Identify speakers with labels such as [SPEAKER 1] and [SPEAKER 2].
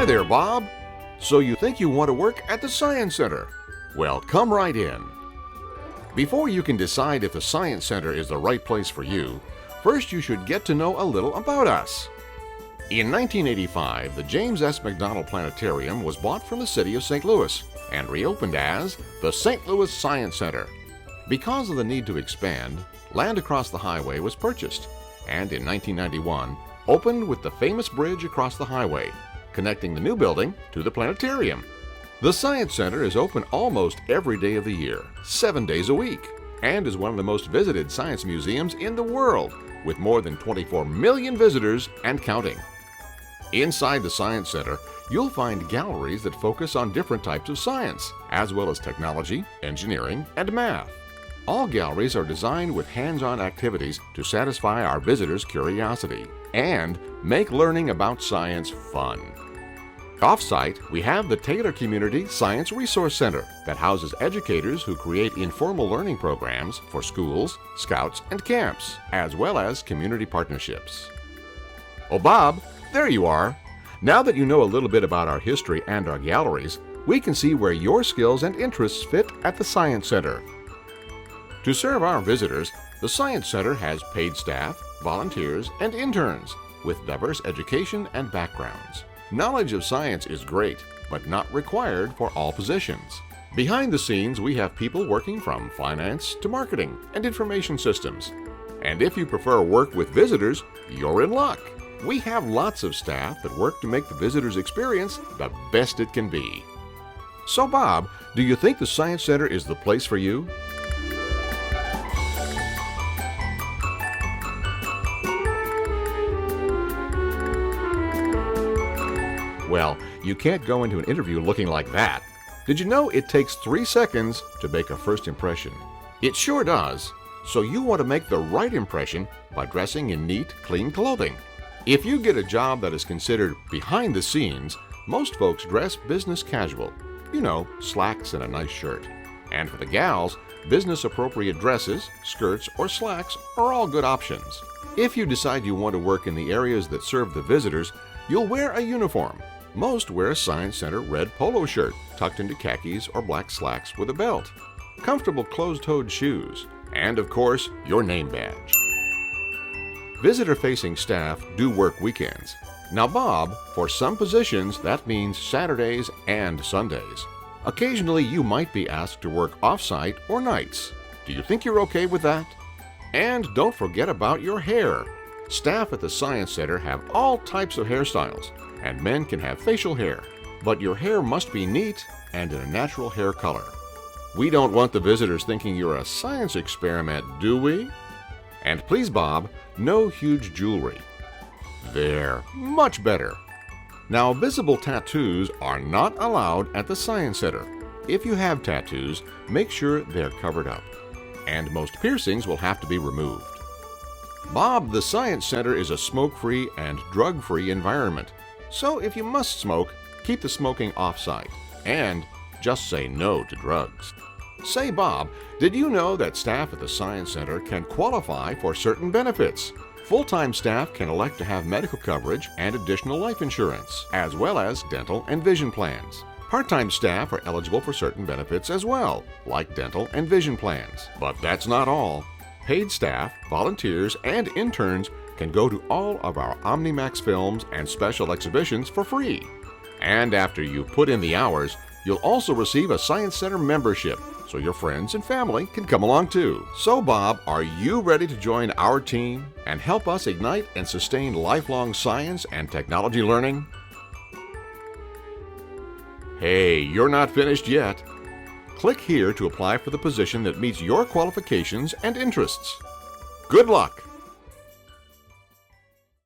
[SPEAKER 1] Hi there, Bob. So you think you want to work at the Science Center? Well, come right in. Before you can decide if the Science Center is the right place for you, first you should get to know a little about us. In 1985, the James S. McDonald Planetarium was bought from the city of St. Louis and reopened as the St. Louis Science Center. Because of the need to expand, land across the highway was purchased, and in 1991, opened with the famous bridge across the highway, connecting the new building to the planetarium. The Science Center is open almost every day of the year, 7 days a week, and is one of the most visited science museums in the world, with more than 24 million visitors and counting. Inside the Science Center, you'll find galleries that focus on different types of science, as well as technology, engineering, and math. All galleries are designed with hands-on activities to satisfy our visitors' curiosity and make learning about science fun. Off-site, we have the Taylor Community Science Resource Center that houses educators who create informal learning programs for schools, scouts, and camps, as well as community partnerships. Oh, Bob, there you are. Now that you know a little bit about our history and our galleries, we can see where your skills and interests fit at the Science Center. To serve our visitors, the Science Center has paid staff, volunteers, and interns with diverse education and backgrounds. Knowledge of science is great, but not required for all positions. Behind the scenes, we have people working from finance to marketing and information systems. And if you prefer work with visitors, you're in luck. We have lots of staff that work to make the visitor's experience the best it can be. So, Bob, do you think the Science Center is the place for you? Well, you can't go into an interview looking like that. Did you know it takes 3 seconds to make a first impression? It sure does. So you want to make the right impression by dressing in neat, clean clothing. If you get a job that is considered behind the scenes, most folks dress business casual. You know, slacks and a nice shirt. And for the gals, business-appropriate dresses, skirts, or slacks are all good options. If you decide you want to work in the areas that serve the visitors, you'll wear a uniform. Most wear a Science Center red polo shirt tucked into khakis or black slacks with a belt, comfortable closed-toed shoes, and of course, your name badge. Visitor-facing staff do work weekends. Now, Bob, for some positions, that means Saturdays and Sundays. Occasionally, you might be asked to work off-site or nights. Do you think you're okay with that? And don't forget about your hair. Staff at the Science Center have all types of hairstyles, and men can have facial hair, but your hair must be neat and in a natural hair color. We don't want the visitors thinking you're a science experiment, do we? And please, Bob, no huge jewelry. There, much better. Now, visible tattoos are not allowed at the Science Center. If you have tattoos, make sure they're covered up. And most piercings will have to be removed. Bob, the Science Center is a smoke-free and drug-free environment. So if you must smoke, keep the smoking off-site. And just say no to drugs. Say, Bob, did you know that staff at the Science Center can qualify for certain benefits? Full-time staff can elect to have medical coverage and additional life insurance, as well as dental and vision plans. Part-time staff are eligible for certain benefits as well, like dental and vision plans. But that's not all. Paid staff, volunteers, and interns can go to all of our OmniMax films and special exhibitions for free. And after you put in the hours, you'll also receive a Science Center membership, so your friends and family can come along too. So, Bob, are you ready to join our team and help us ignite and sustain lifelong science and technology learning? Hey, you're not finished yet. Click here to apply for the position that meets your qualifications and interests. Good luck!